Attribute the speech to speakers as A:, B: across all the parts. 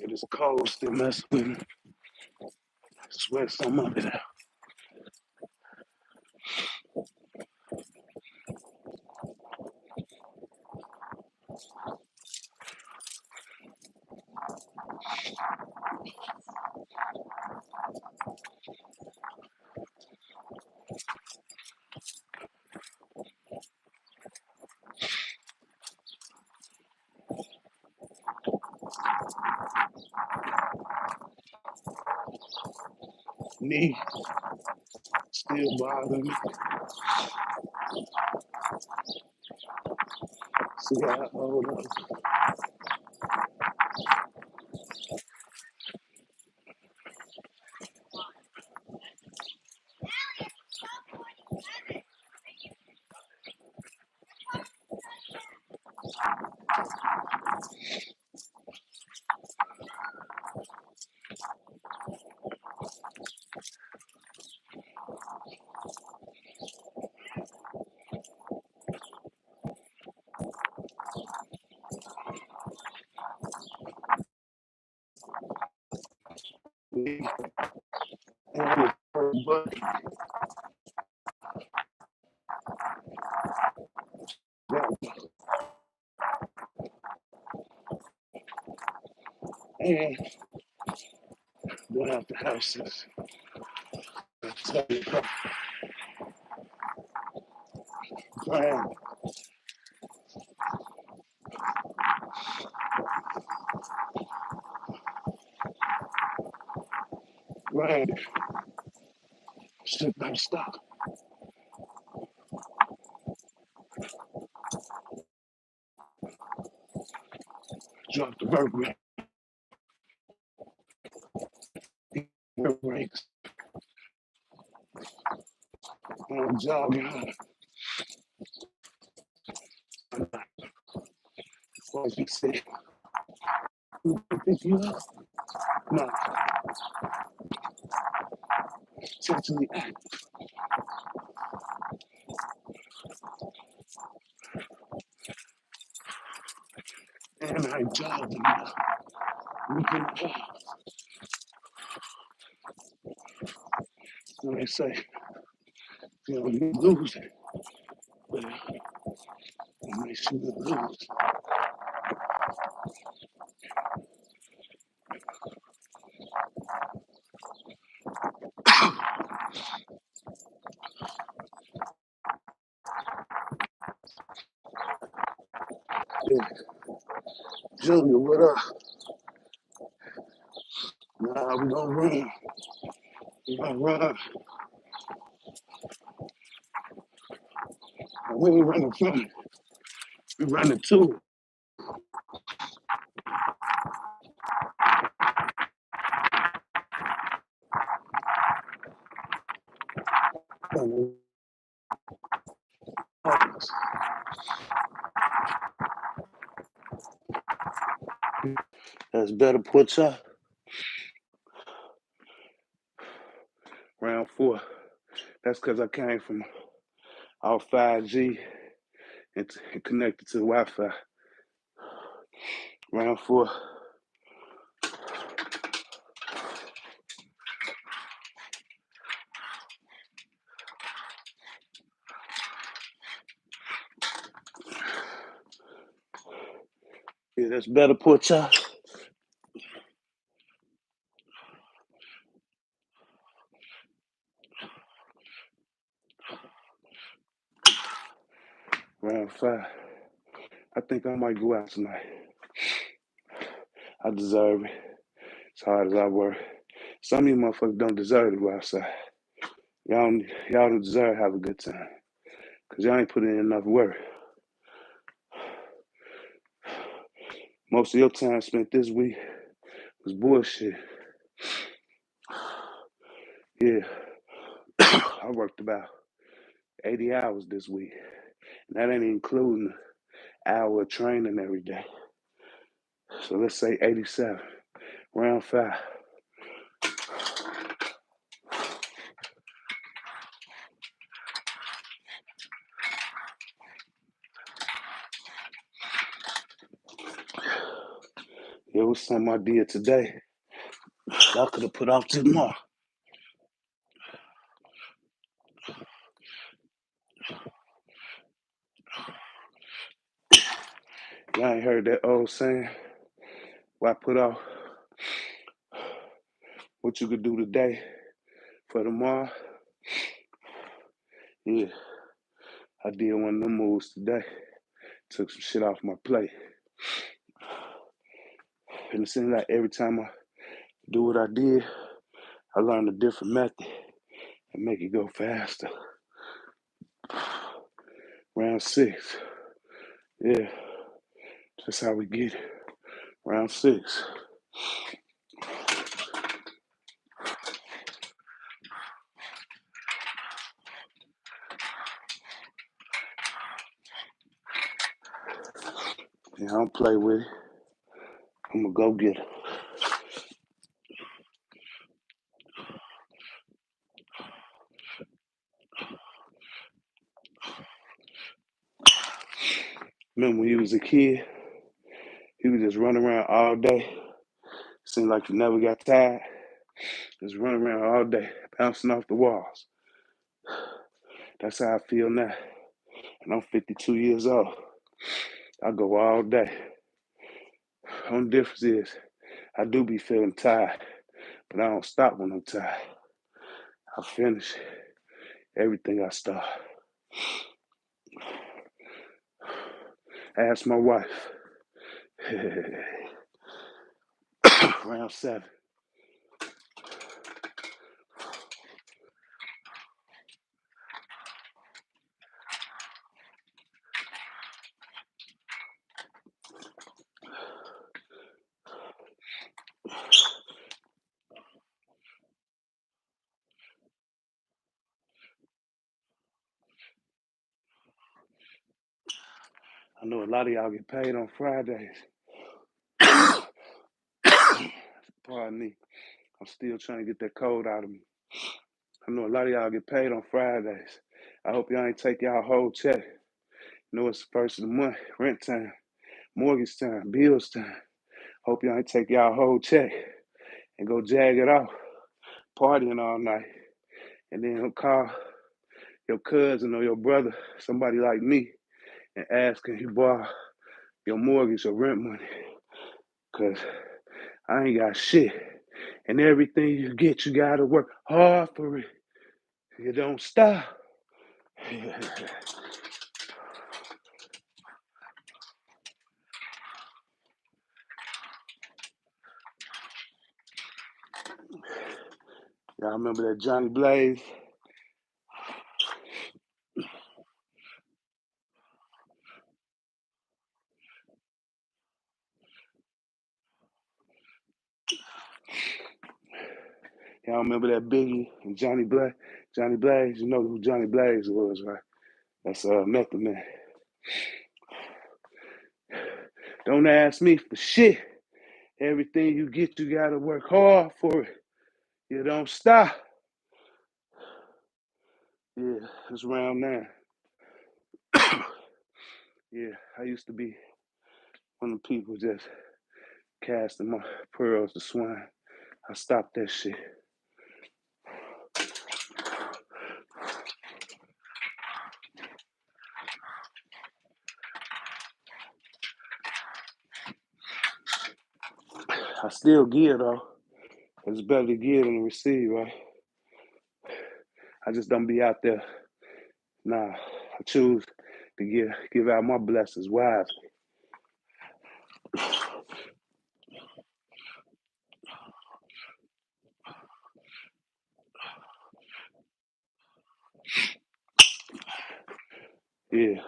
A: this cold still messing with me. Sweat some of it out. Knee still bothering me. See how I hold up. Knee and it hurt, but and going out the house is crying. Right. Step by stop. Drop the vertebrae. Brakes. I'm jogging. Like you said, who can pick you up? No, sexually active. And I jogged enough. We can when they say, you know, you lose it, but it makes you lose. Yeah. Junior, what up? Nah, we gonna run. We gonna run. And we ain't running from it. We running to it. That's better put ya. Round 4. That's because I came from our 5G and connected to the Wi-Fi. Round 4. Yeah, that's better put ya. Round 5. I think I might go out tonight. I deserve it. As hard as I work. Some of you motherfuckers don't deserve to go outside. Y'all don't deserve to have a good time. Cause y'all ain't putting in enough work. Most of your time spent this week was bullshit. Yeah. I worked about 80 hours this week. And that ain't including an hour of training every day. So let's say 87. Round 5. It was something I did today I could have put off tomorrow. Y'all ain't heard that old saying? Why put off what you could do today for tomorrow? Yeah, I did one of them moves today. Took some shit off my plate. And it seems like every time I do what I did, I learn a different method and make it go faster. Round 6. Yeah, that's how we get it. Round 6. Yeah, I don't play with it. I'm gonna go get it. Remember when you was a kid, you could just run around all day. Seemed like you never got tired. Just run around all day, bouncing off the walls. That's how I feel now. And I'm 52 years old. I go all day. Only difference is I do be feeling tired, but I don't stop when I'm tired. I finish everything I start. Ask my wife. Round 7. I know a lot of y'all get paid on Fridays. Pardon me. I'm still trying to get that cold out of me. I know a lot of y'all get paid on Fridays. I hope y'all ain't take y'all whole check. You know it's the first of the month, rent time, mortgage time, bills time. Hope y'all ain't take y'all whole check and go jag it off, partying all night, and then call your cousin or your brother, somebody like me, and ask can you borrow your mortgage or rent money, cause I ain't got shit. And everything you get, you gotta work hard for it. You don't stop. Y'all remember that Johnny Blaze? Y'all remember that Biggie and Johnny Blaze? Johnny Blaze, you know who Johnny Blaze was, right? That's Method Man. Don't ask me for shit. Everything you get, you gotta work hard for it. You don't stop. Yeah, it's round 9. Yeah, I used to be one of the people just casting my pearls to swine. I stopped that shit. I still give though. It's better to give than to receive, right? I just don't be out there. Nah, I choose to give out my blessings wisely. Yeah, you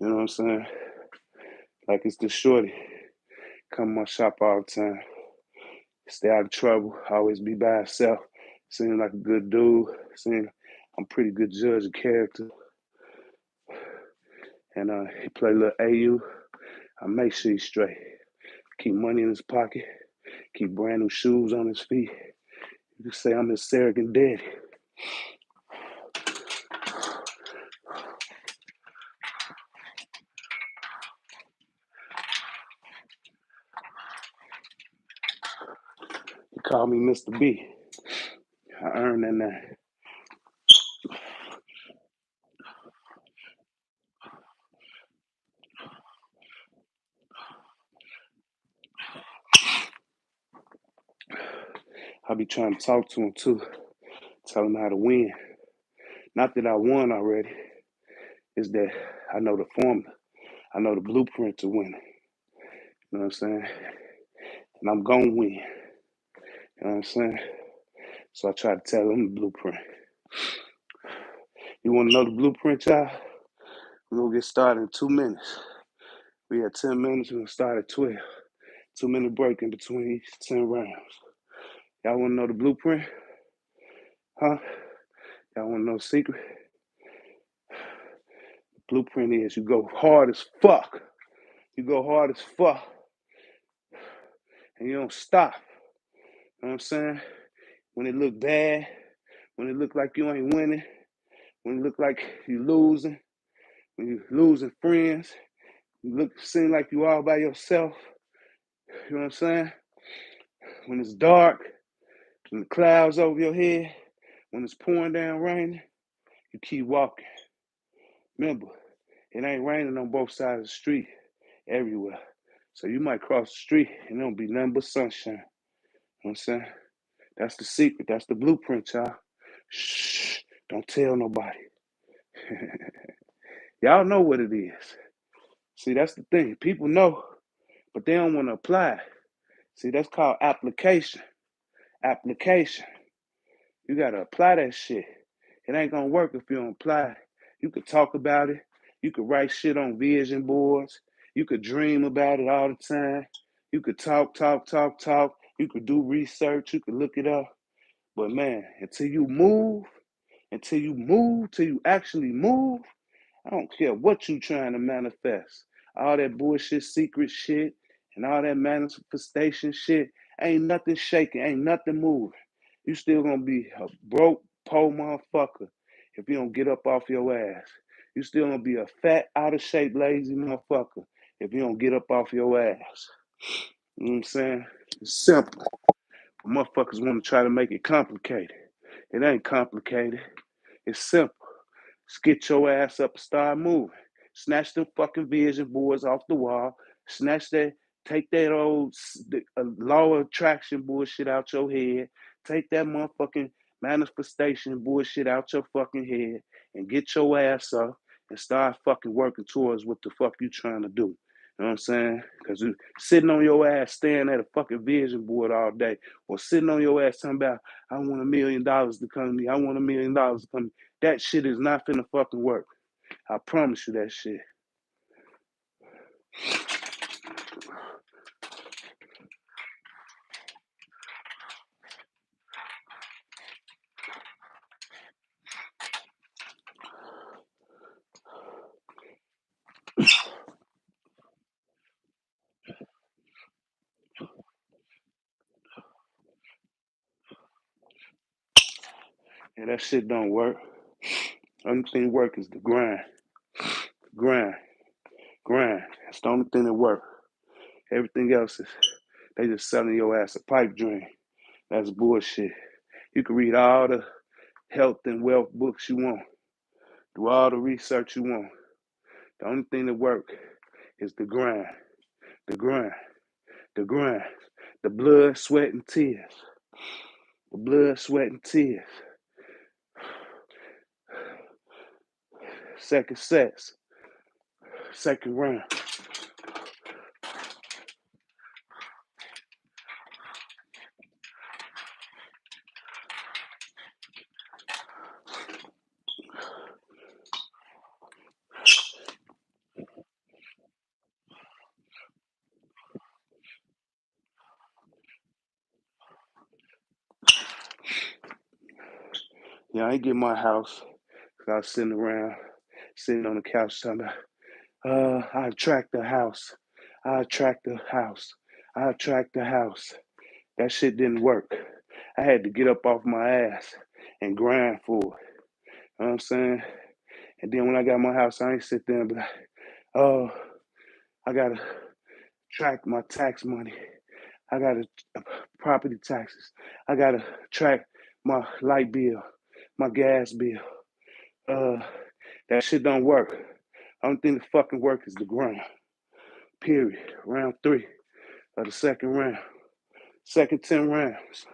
A: know what I'm saying? Like it's the shorty. Come to my shop all the time. Stay out of trouble. Always be by herself. Seems like a good dude. Seems I'm pretty good judge of character. And he play a little AU. I make sure he's straight. Keep money in his pocket. Keep brand new shoes on his feet. You can say I'm his surrogate daddy. call me Mr. B. I earned that name. I be trying to talk to him too, tell him how to win. Not that I won already, it's that I know the formula. I know the blueprint to win. You know what I'm saying? And I'm gonna win. You know what I'm saying? So I try to tell him the blueprint. You wanna know the blueprint, y'all? We're gonna get started in 2 minutes. We had 10 minutes, we're gonna start at 12. 2 minute break in between each 10 rounds. Y'all wanna know the blueprint? Huh? Y'all wanna know the secret? Blueprint is you go hard as fuck. You go hard as fuck. And you don't stop. You know what I'm saying? When it look bad, when it look like you ain't winning, when it look like you losing, when you losing friends, you seem like you all by yourself. You know what I'm saying? When it's dark, when the clouds over your head, when it's pouring down raining, you keep walking. Remember, it ain't raining on both sides of the street everywhere. So you might cross the street and it don't be nothing but sunshine. You know what I'm saying? That's the secret. That's the blueprint, y'all. Shh. Don't tell nobody. Y'all know what it is. See, that's the thing. People know, but they don't want to apply. See, that's called application. Application. You got to apply that shit. It ain't going to work if you don't apply it. You could talk about it. You could write shit on vision boards. You could dream about it all the time. You could talk. You could do research. You could look it up. But man, until you actually move, I don't care what you trying to manifest. All that bullshit, secret shit, and all that manifestation shit, ain't nothing shaking, ain't nothing moving. You still gonna be a broke, poor motherfucker if you don't get up off your ass. You still gonna be a fat, out of shape, lazy motherfucker if you don't get up off your ass. You know what I'm saying? It's simple. Motherfuckers want to try to make it complicated. It ain't complicated. It's simple. Just get your ass up and start moving. Snatch them fucking vision boards off the wall. Snatch that, take that old law of attraction bullshit out your head. Take that motherfucking manifestation bullshit out your fucking head and get your ass up and start fucking working towards what the fuck you trying to do. You know what I'm saying? Because you sitting on your ass staring at a fucking vision board all day, or sitting on your ass talking about, I want $1 million to come to me. I want $1 million to come to me. That shit is not finna fucking work. I promise you that shit. Yeah, that shit don't work. Only thing that work is the grind. Grind. Grind. That's the only thing that work. Everything else is they just selling your ass a pipe dream. That's bullshit. You can read all the health and wealth books you want. Do all the research you want. The only thing that work is the grind. The grind. The grind. The blood, sweat, and tears. The blood, sweat, and tears. Second sets. Second round. Yeah, I ain't get my house. I was sitting around, sitting on the couch talking about, I attract the house. I attract the house. I attract the house. That shit didn't work. I had to get up off my ass and grind for it. You know what I'm saying? And then when I got my house, I ain't sit there and be like, oh, I gotta track my tax money. I gotta property taxes. I gotta track my light bill, my gas bill. That shit don't work. Only thing that fucking work is the grind. Period. Round 3 of the second round. Second 10 rounds.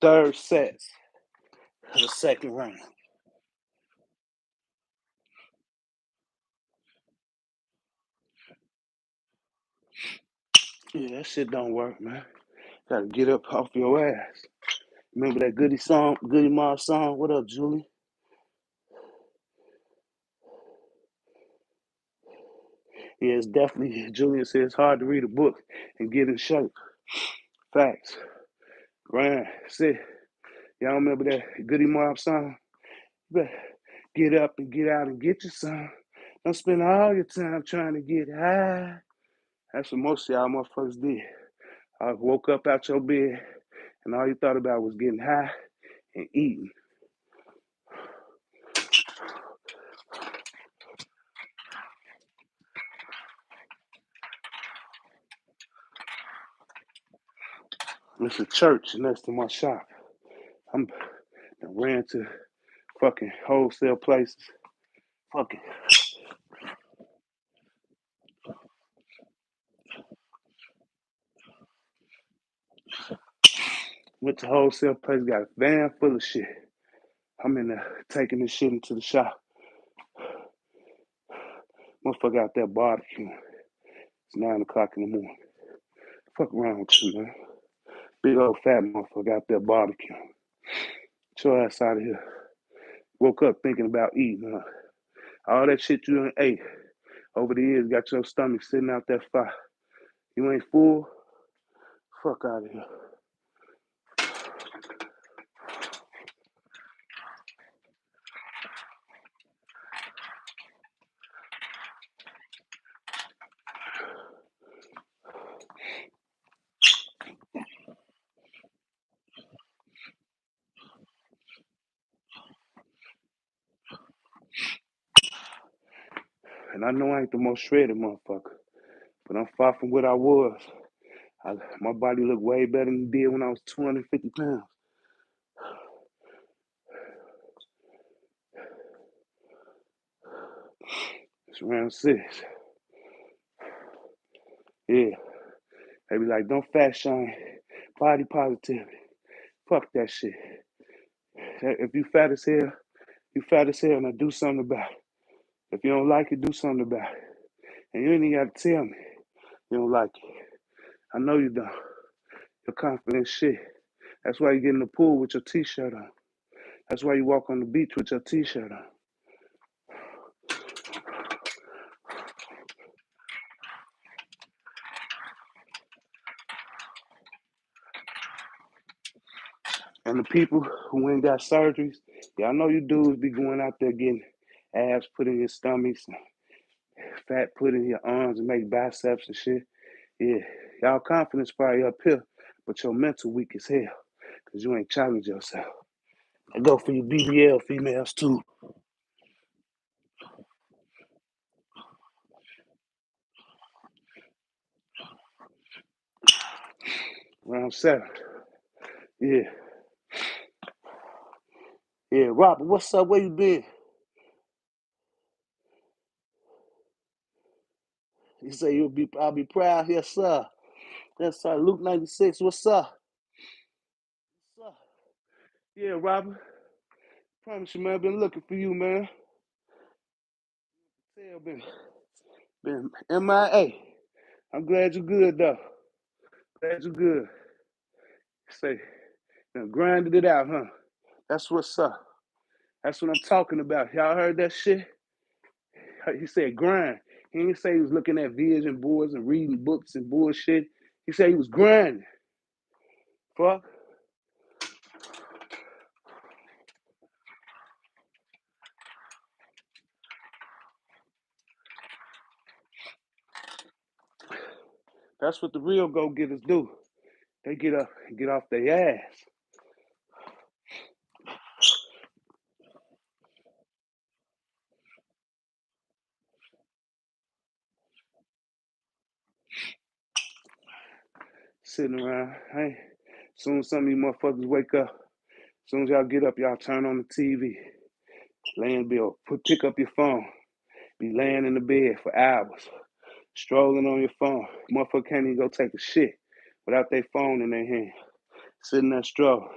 A: Third sets of the second round. Yeah, that shit don't work, man. Gotta get up off your ass. Remember that Goody Mob song? What up, Julie? Yeah, it's definitely, Julian says it's hard to read a book and get in shape. Facts. Grind. See, y'all remember that Goody Mob song? You better get up and get out and get you some. Don't spend all your time trying to get high. That's what most of y'all motherfuckers did. I woke up out your bed and all you thought about was getting high and eating. It's a church next to my shop. I ran to fucking wholesale places. Fucking went to wholesale place, got a van full of shit. I'm in there taking this shit into the shop. Motherfucker out there barbecuing. It's 9 o'clock in the morning. Fuck around with you, man. Big old fat motherfucker out there barbecuing. Get your ass out of here. Woke up thinking about eating, huh? All that shit you done ate over the years got your stomach sitting out that fire. You ain't full? Fuck out of here. And I know I ain't the most shredded motherfucker, but I'm far from what I was. My body look way better than it did when I was 250 pounds. It's round 6. Yeah. They be like, don't fat shame. Body positivity. Fuck that shit. If you fat as hell, you fat as hell. Now do something about it. If you don't like it, do something about it. And you ain't even got to tell me you don't like it. I know you don't. You're confident shit. That's why you get in the pool with your t-shirt on. That's why you walk on the beach with your t-shirt on. And the people who ain't got surgeries, y'all know you dudes be going out there getting abs put in your stomachs and fat put in your arms and make biceps and shit. Yeah, y'all confidence probably up here, but your mental weak as hell because you ain't challenge yourself. I go for you BBL females too. Round 7. Yeah, yeah. Robert, what's up? Where you been? You say I'll be proud. Yes, sir. Yes, sir. Luke 96. What's up? What's up? Yeah, Robert. Promise you, man. I've been looking for you, man. Tell been MIA. I'm glad you're good though. Glad you're good. Say, now grinded it out, huh? That's what's up. That's what I'm talking about. Y'all heard that shit? He said grind. He didn't say he was looking at vision boards and reading books and bullshit. He said he was grinding. Fuck. That's what the real go getters do. They get up and get off their ass. sitting around. Hey, soon as some of you motherfuckers wake up, as soon as y'all get up, y'all turn on the TV, laying bill, pick up your phone, be laying in the bed for hours, strolling on your phone. Motherfucker can't even go take a shit without their phone in their hand, sitting there strolling.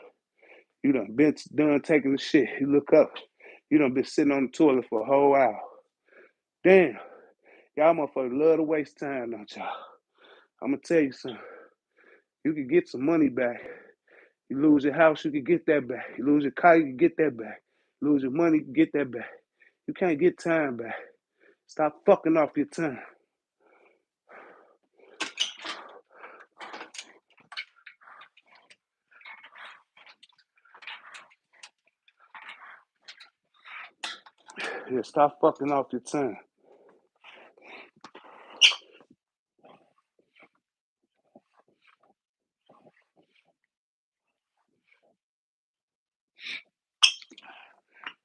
A: You done taking the shit. You look up, you done been sitting on the toilet for a whole hour. Damn, y'all motherfuckers love to waste time, don't y'all? I'm gonna tell you something. You can get some money back. You lose your house, you can get that back. You lose your car, you can get that back. You lose your money, you can get that back. You can't get time back. Stop fucking off your time. Yeah, stop fucking off your time.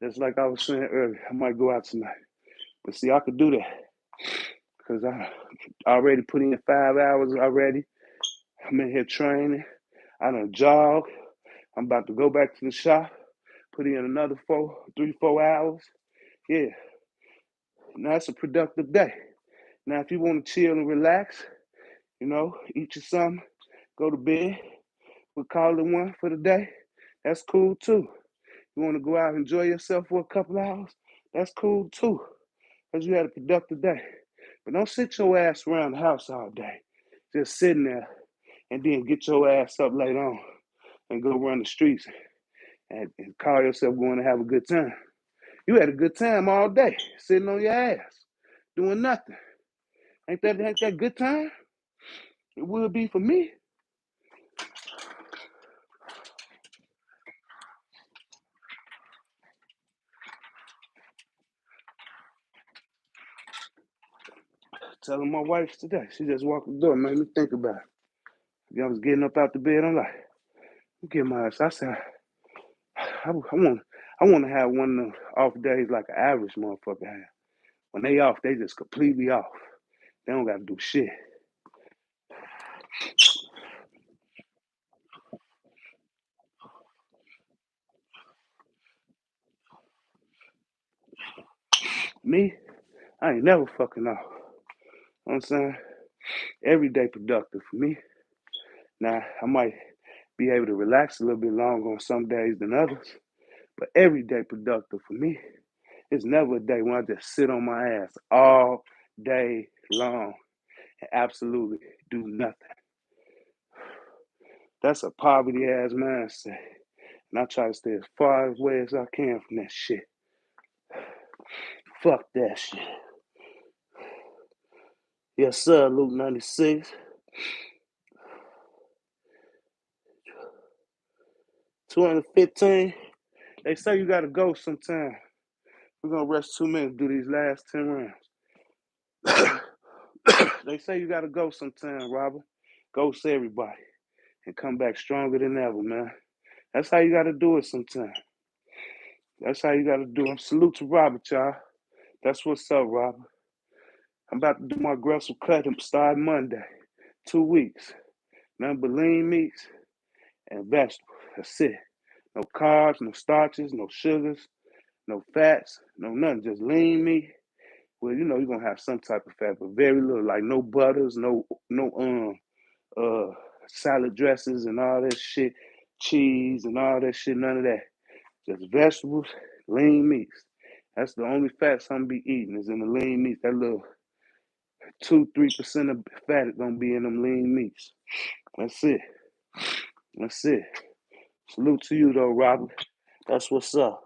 A: Just like I was saying earlier, I might go out tonight. But see, I could do that because I already put in 5 hours already. I'm in here training. I done jog. I'm about to go back to the shop, put in another 4 hours. Yeah, now it's a productive day. Now, if you want to chill and relax, eat you something, go to bed, we'll call it one for the day. That's cool too. You want to go out and enjoy yourself for a couple hours? That's cool too, because you had a productive day. But don't sit your ass around the house all day, just sitting there, and then get your ass up later on and go run the streets and call yourself going to have a good time. You had a good time all day, sitting on your ass, doing nothing. Ain't that good time? It would be for me. Telling my wife today, she just walked the door, made me think about it. I was getting up out the bed, I'm like, get my ass. I said, I want to have one of them off days like an average motherfucker have. When they off, they just completely off. They don't got to do shit. Me, I ain't never fucking off. You know what I'm saying? Every day productive for me. Now, I might be able to relax a little bit longer on some days than others, but every day productive for me. It's never a day when I just sit on my ass all day long and absolutely do nothing. That's a poverty ass mindset. And I try to stay as far away as I can from that shit. Fuck that shit. Yes, sir, Luke 96. 215. They say you gotta go sometime. We're gonna rest 2 minutes, do these last 10 rounds. They say you gotta go sometime, Robert. Ghost everybody and come back stronger than ever, man. That's how you gotta do it sometime. That's how you gotta do it. Salute to Robert, y'all. That's what's up, Robert. I'm about to do my aggressive cut and start Monday. 2 weeks. Nothing but lean meats and vegetables. That's it. No carbs, no starches, no sugars, no fats, no nothing. Just lean meat. Well, you're gonna have some type of fat, but very little. Like no butters, no salad dressings and all that shit, cheese and all that shit. None of that. Just vegetables, lean meats. That's the only fats I'm gonna be eating is in the lean meats. That little 2-3% of fat is gonna be in them lean meats. That's it. That's it. Salute to you though, Robert. That's what's up.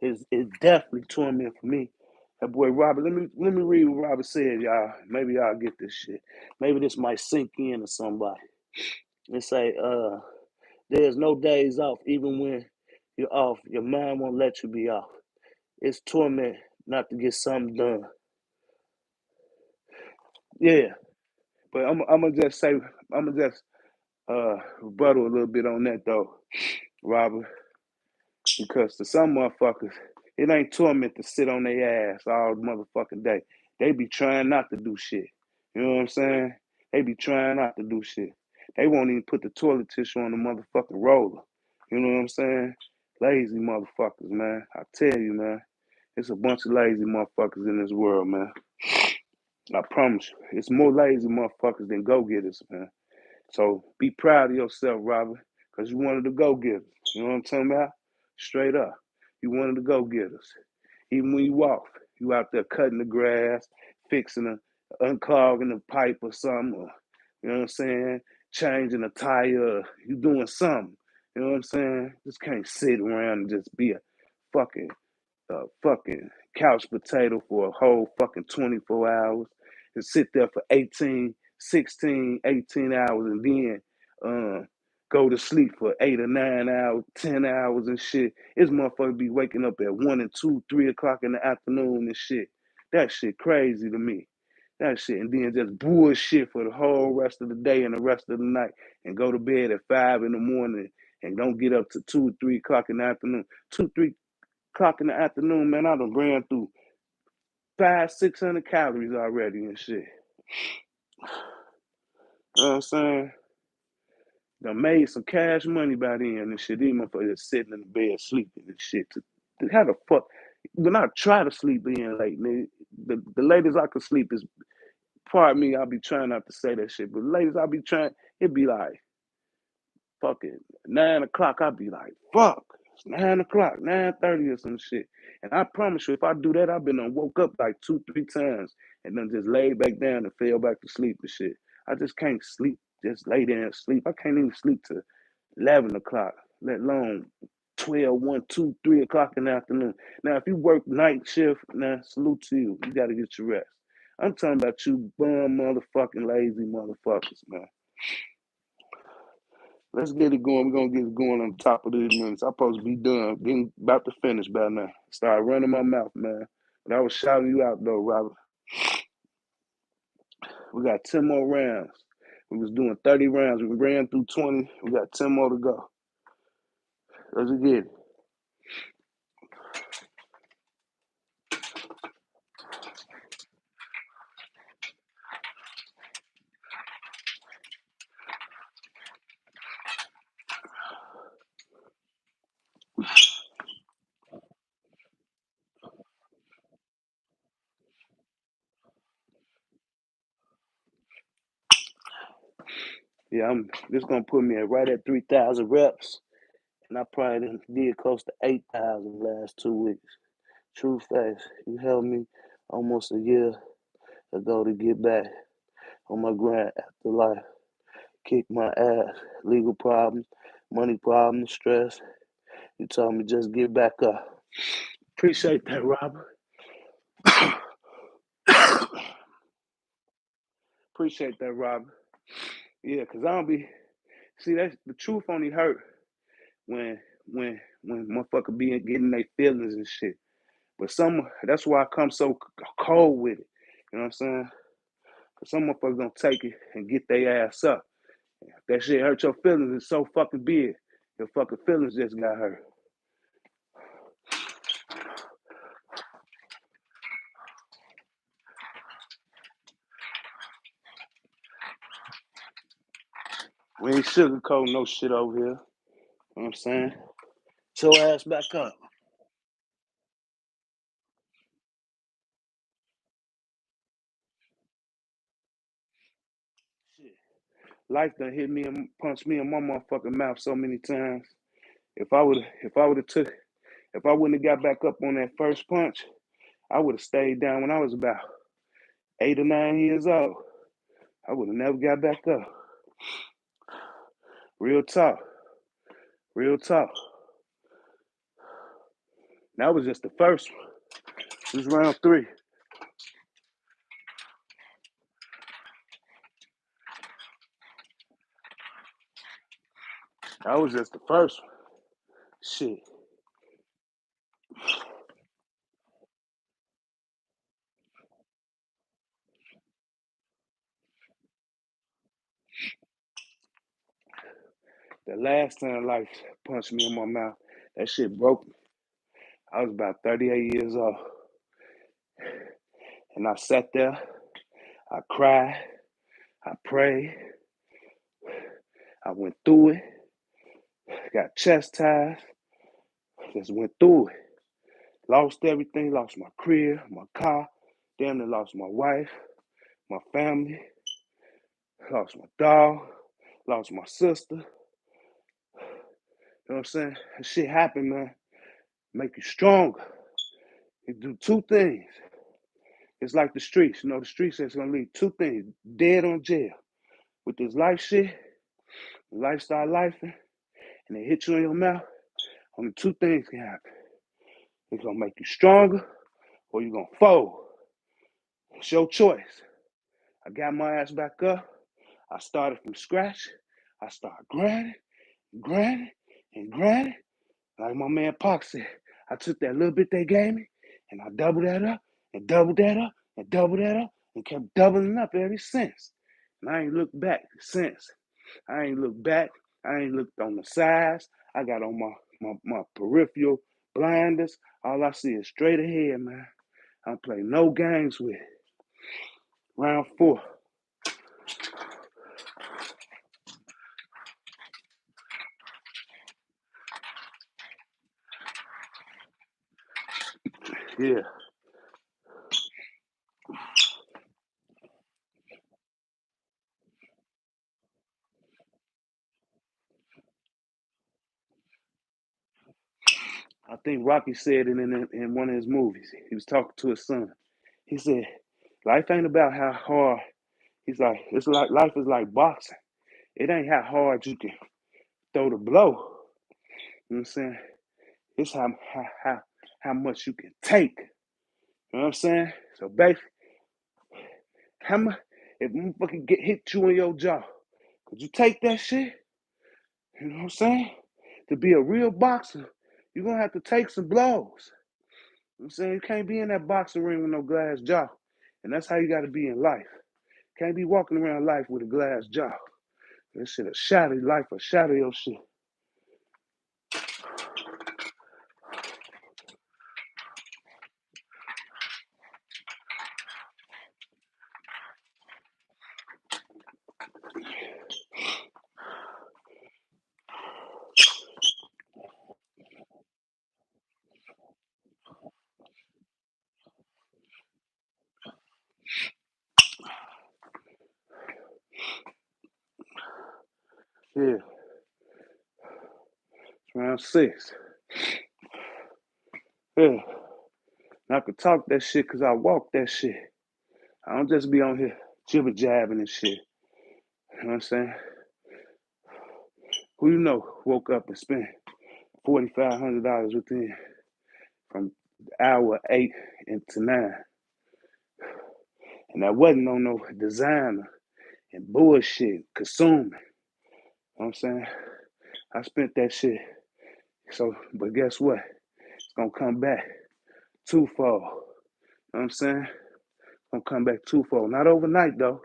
A: It's definitely torment for me. That boy Robert. Let me read what Robert said, y'all. Maybe y'all get this shit. Maybe this might sink in to somebody. It say, there's no days off, even when you're off. Your mind won't let you be off. It's torment not to get something done. Yeah, but I'm gonna just say, I'm gonna just rebuttal a little bit on that though, Robert, because to some motherfuckers, It ain't torment to sit on their ass all motherfucking day. They be trying not to do shit. You know what I'm saying? They be trying not to do shit. They won't even put the toilet tissue on the motherfucking roller. You know what I'm saying? Lazy motherfuckers, man. I tell you, man. It's a bunch of lazy motherfuckers in this world, man. I promise you. It's more lazy motherfuckers than go-getters, man. So be proud of yourself, Robert, because you wanted to go getters. You know what I'm talking about? Straight up. You wanted to go getters. Even when you walk, you out there cutting the grass, fixing unclogging the pipe or something, or, you know what I'm saying? Changing a tire, you doing something. You know what I'm saying? Just can't sit around and just be a fucking fucking couch potato for a whole fucking 24 hours and sit there for 18, 16, 18 hours and then go to sleep for 8 or 9 hours, 10 hours and shit. This motherfucker be waking up at 1 and 2, 3 o'clock in the afternoon and shit. That shit crazy to me. That shit. And then just bullshit for the whole rest of the day and the rest of the night and go to bed at 5 in the morning and don't get up to 2, 3 o'clock in the afternoon. 2, 3 o'clock in the afternoon, man, I done ran through 600 calories already and shit. You know what I'm saying? Done made some cash money by then and shit. These motherfuckers just sitting in the bed sleeping and shit. How the fuck? When I try to sleep in late, nigga, the latest I could sleep is, pardon me, I'll be trying not to say that shit, but the latest I be trying, it be like fucking 9 o'clock. I'd be like, fuck, it's 9 o'clock, 9:30 or some shit. And I promise you, if I do that, I've been woke up like 2, 3 times and then just laid back down and fell back to sleep and shit. I just can't sleep, just lay there and sleep. I can't even sleep till 11 o'clock, let alone 12, 1, 2, 3 o'clock in the afternoon. Now, if you work night shift, now salute to you. You got to get your rest. I'm talking about you bum motherfucking lazy motherfuckers, man. Let's get it going. We're gonna get it going on the top of these minutes. I'm supposed to be done. Getting about to finish by now. Start running my mouth, man. But I was shouting you out though, Robert. We got 10 more rounds. We was doing 30 rounds. We ran through 20. We got 10 more to go. Let's get it. Yeah, I'm this gonna put me at right at 3,000 reps. And I probably did close to 8,000 last 2 weeks. True facts. You helped me almost a year ago to get back on my grind after life. Kick my ass. Legal problems, money problems, stress. You told me just get back up. Appreciate that, Robert. Appreciate that, Robert. Yeah, cause I don't be see that's the truth only hurt when when motherfucker be getting their feelings and shit. But that's why I come so cold with it. You know what I'm saying? Cause some motherfuckers gonna take it and get their ass up. If that shit hurt your feelings, it's so fucking big. Your fucking feelings just got hurt. We ain't sugarcoating no shit over here. You know what I'm saying? Get your ass back up. Shit. Life done hit me and punched me in my motherfucking mouth so many times. If I wouldn't have got back up on that first punch, I would have stayed down when I was about 8 or 9 years old. I would have never got back up. Real talk. Real talk. That was just the first one. This is round 3. That was just the first one. Shit. The last time life punched me in my mouth, that shit broke me. I was about 38 years old. And I sat there, I cried, I prayed, I went through it, got chastised, just went through it. Lost everything, lost my crib, my car, damn near lost my wife, my family, lost my dog, lost my sister. You know what I'm saying? That shit happened, man. Make you stronger. It do two things. It's like the streets. You know, the streets is gonna leave two things: dead or jail. With this life shit, lifestyle life, and they hit you in your mouth, only two things can happen. It's gonna make you stronger or you're gonna fold. It's your choice. I got my ass back up. I started from scratch. I started grinding, and grinding. Like my man Pac said, I took that little bit they gave me and I doubled that up and doubled that up and doubled that up and kept doubling up ever since. And I ain't looked back since. I ain't looked back. I ain't looked on the sides. I got on my peripheral blinders. All I see is straight ahead, man. I don't play no games with it. Round 4. Yeah. I think Rocky said it in one of his movies. He was talking to his son. He said, life ain't about how hard. He's like, it's like life is like boxing. It ain't how hard you can throw the blow. You know what I'm saying? It's how much you can take. You know what I'm saying? So basically, how much if motherfucker get hit you in your jaw, could you take that shit? You know what I'm saying? To be a real boxer, you're gonna have to take some blows. You know what I'm saying? You can't be in that boxing ring with no glass jaw. And that's how you gotta be in life. Can't be walking around life with a glass jaw. That shit'll shatter life or shatter your shit. Yeah, it's round 6. Yeah. And I could talk that shit because I walk that shit. I don't just be on here jibber jabbing and shit. You know what I'm saying? Who you know woke up and spent $4,500 within from hour 8 into 9. And that wasn't on no designer and bullshit consuming. You know what I'm saying? I spent that shit. So, but guess what? It's gonna come back twofold. You know what I'm saying? It's gonna come back twofold. Not overnight though.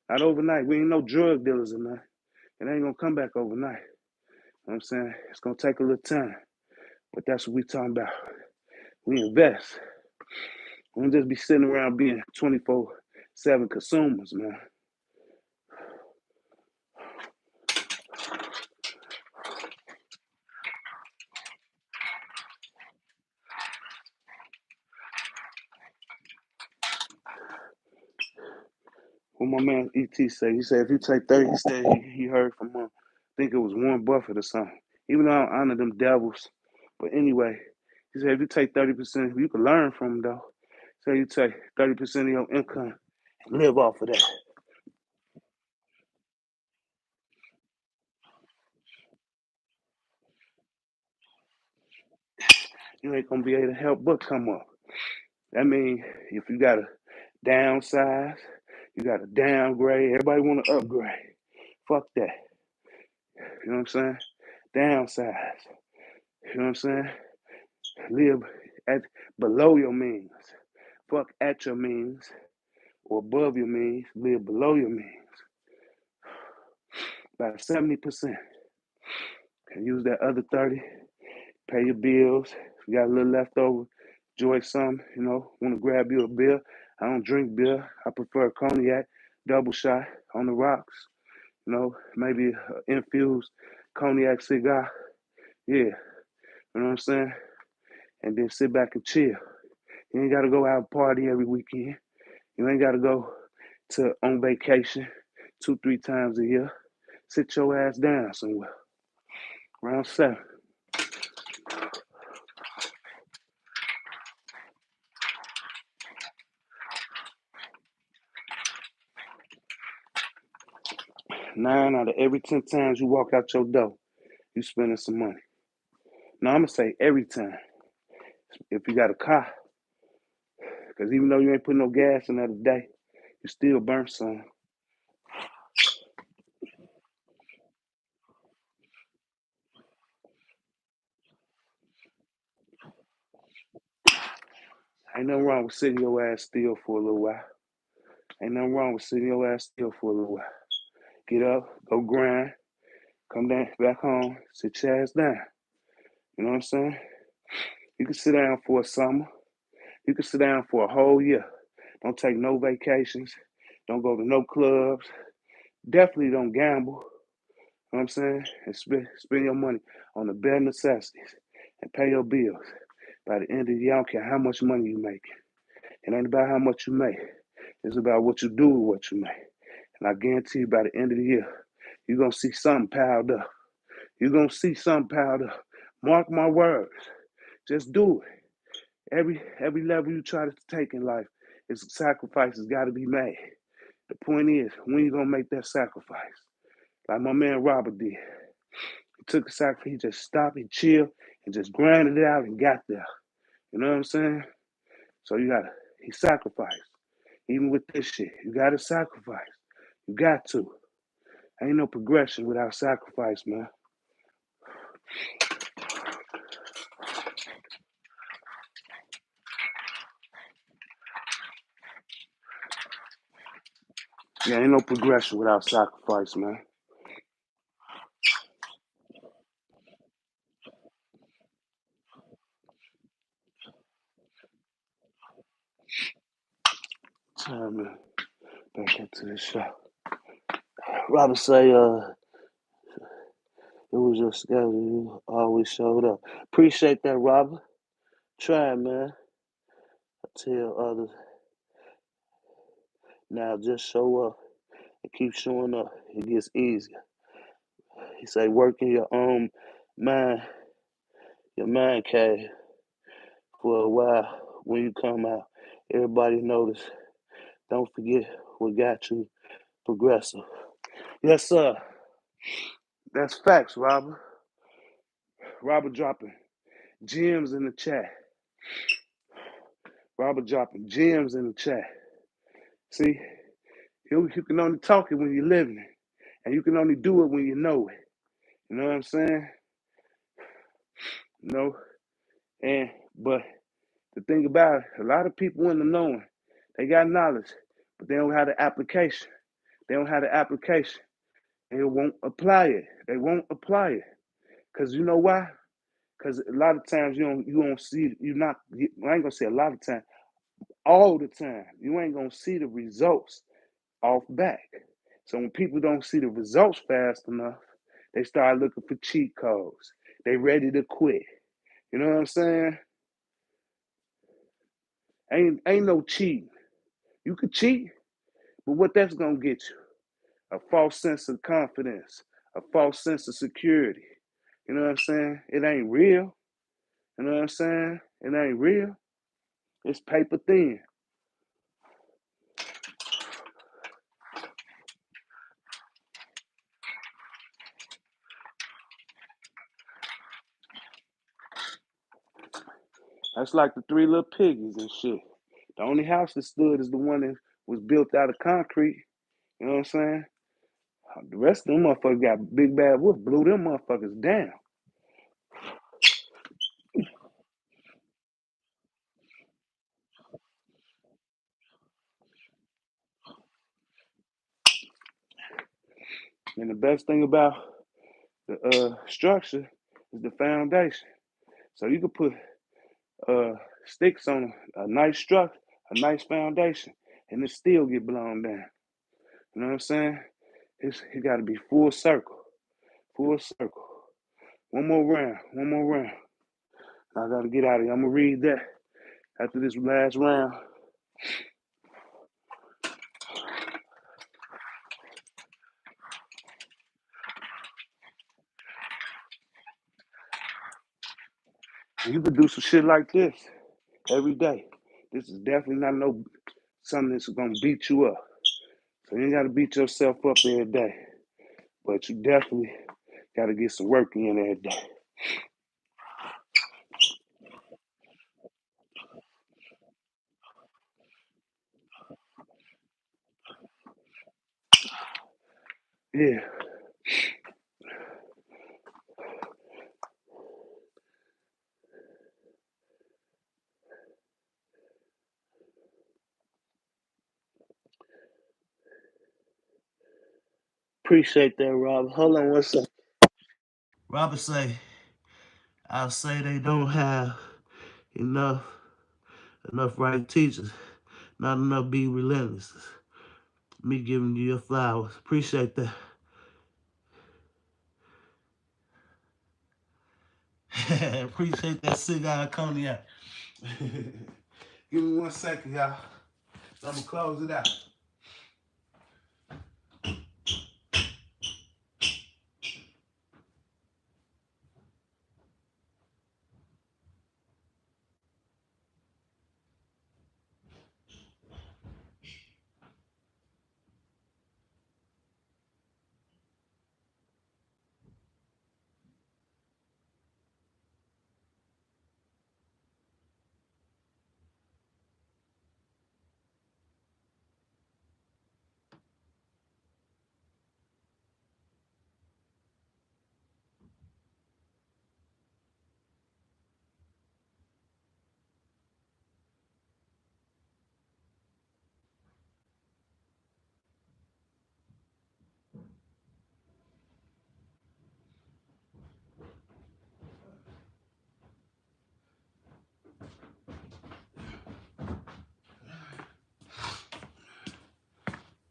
A: Not overnight. We ain't no drug dealers or nothing. It ain't gonna come back overnight. You know what I'm saying? It's gonna take a little time. But that's what we talking about. We invest. We don't just be sitting around being 24/7 consumers, man. What my man ET say? He said if you take 30, he said he heard from I think it was Warren Buffett or something. Even though I don't honor them devils. But anyway, he said if you take 30%, you can learn from them though. So you take 30% of your income and live off of that. You ain't gonna be able to help but come up. That means if you gotta downsize, you gotta downgrade, everybody wanna upgrade. Fuck that. You know what I'm saying? Downsize. You know what I'm saying? Live at below your means. Fuck at your means or above your means. Live below your means. About 70%. And use that other 30. Pay your bills. If you got a little leftover, enjoy some, want to grab you a beer. I don't drink beer. I prefer cognac, double shot on the rocks, maybe infused cognac cigar. Yeah, you know what I'm saying? And then sit back and chill. You ain't got to go out and party every weekend. You ain't got to go on vacation 2, 3 times a year. Sit your ass down somewhere. Round 7. 9 out of every 10 times you walk out your door, you spending some money. Now I'm gonna say every time. If you got a car, because even though you ain't putting no gas in that a day, you still burn some. Ain't nothing wrong with sitting your ass still for a little while. Ain't nothing wrong with sitting your ass still for a little while. Get up, go grind, come back home, sit your ass down. You know what I'm saying? You can sit down for a summer. You can sit down for a whole year. Don't take no vacations. Don't go to no clubs. Definitely don't gamble. You know what I'm saying? And spend your money on the bare necessities and pay your bills. By the end of the year, I don't care how much money you make. It ain't about how much you make. It's about what you do with what you make. And I guarantee you by the end of the year, you're going to see something piled up. You're going to see something piled up. Mark my words. Just do it. Every level you try to take in life, sacrifices got to be made. The point is, when you going to make that sacrifice? Like my man Robert did. He took a sacrifice, he just stopped, he chilled, and just grinded it out and got there. You know what I'm saying? So he sacrificed. Even with this shit, you gotta sacrifice. You got to. Ain't no progression without sacrifice, man. Yeah, ain't no progression without sacrifice, man. Time to back into the show. Robert say, it was your schedule. You always showed up. Appreciate that, Robert. Try, man. I tell others now just show up and keep showing up. It gets easier. He say work in your own mind, your mind cave for a while. When you come out, everybody notice. Don't forget what got you progressive. Yes, sir. That's facts, Robert. Robert dropping gems in the chat. Robert dropping gems in the chat. See, you can only talk it when you're living it, and you can only do it when you know it. You know what I'm saying? You know, but the thing about it, a lot of people in the knowing, they got knowledge, but they don't have the application. They don't have the application. They won't apply it. They won't apply it. Cause you know why? Cause a lot of times you don't see you not I ain't gonna say a lot of time, all the time, you ain't gonna see the results off back. So when people don't see the results fast enough, they start looking for cheat codes. They ready to quit. You know what I'm saying? Ain't no cheating. You could cheat, but what that's gonna get you? A false sense of confidence, a false sense of security. You know what I'm saying? It ain't real. You know what I'm saying? It ain't real. It's paper thin. That's like the Three Little Piggies and shit. The only house that stood is the one that was built out of concrete. You know what I'm saying? The rest of them motherfuckers got big bad wolf, blew them motherfuckers down. And the best thing about the structure is the foundation. So you could put sticks on a nice structure, a nice foundation, and it still get blown down. You know what I'm saying? It got to be full circle, full circle. One more round, one more round. I got to get out of here. I'm gonna read that after this last round. You could do some shit like this every day. This is definitely not no something that's gonna beat you up. So you ain't gotta beat yourself up every day. But you definitely gotta get some work in every day. Yeah. Appreciate that, Rob. Hold on one second. Robert say, I'll say they don't have enough right teachers, not enough be relentless. Me giving you your flowers. Appreciate that. Appreciate that cigar cognac. Give me 1 second, y'all. I'm gonna close it out.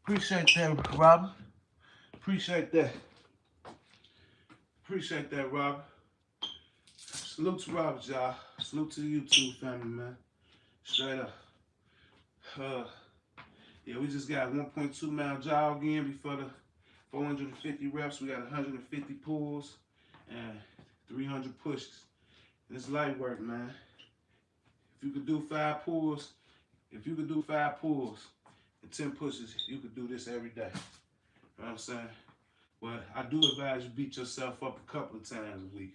A: Appreciate that, Robert. Appreciate that. Appreciate that, Robert. Salute to Robert, y'all. Salute to the YouTube family, man. Straight up. Uh, yeah, we just got 1.2 mile jog in before the 450 reps. We got 150 pulls and 300 pushes. It's light work, man. If you could do 5 pulls, and 10 pushes, you could do this every day. You know what I'm saying? But I do advise you beat yourself up a couple of times a week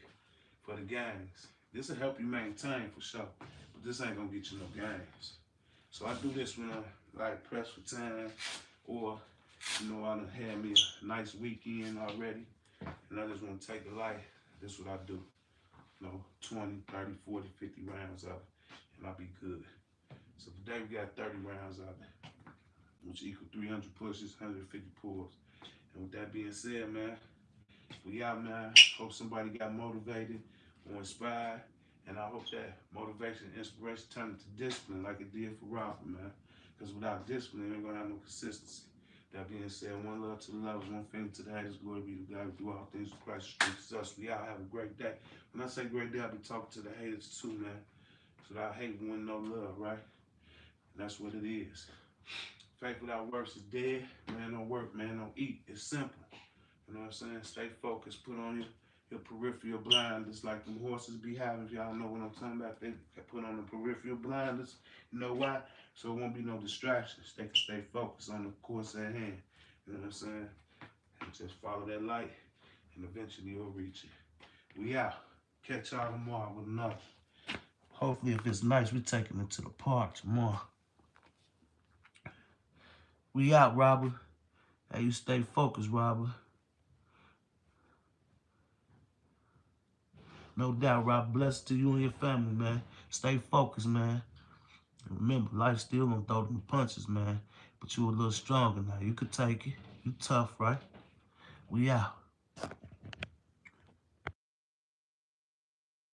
A: for the gains. This will help you maintain for sure, but this ain't gonna get you no gains. So I do this when I'm like pressed for time, or I done had me a nice weekend already, and I just want to take it light. This is what I do. 20, 30, 40, 50 rounds of it, and I'll be good. So today we got 30 rounds of it, which equal 300 pushes, 150 pulls. And with that being said, man, we out, man. Hope somebody got motivated or inspired. And I hope that motivation and inspiration turn into discipline like it did for Robert, man. Because without discipline, you ain't going to have no consistency. That being said, one love to the lovers, one finger to the haters, glory be to God who do all things with Christ strengthens us. We out, have a great day. When I say great day, I'll be talking to the haters too, man. So that hate win no love, right? And that's what it is. Faith without works is dead. Man don't work, man don't eat. It's simple. You know what I'm saying? Stay focused. Put on your peripheral blinders like them horses be having. If y'all know what I'm talking about, they put on the peripheral blinders. You know why? So it won't be no distractions. They can stay focused on the course at hand. You know what I'm saying? And just follow that light, and eventually you'll reach it. We out. Catch y'all tomorrow with another. Hopefully, if it's nice, we taking it to the park tomorrow. We out, Robert. Hey, you stay focused, Robert. No doubt, Rob. Blessed to you and your family, man. Stay focused, man. And remember, life still gonna throw them punches, man. But you a little stronger now. You could take it. You tough, right? We out.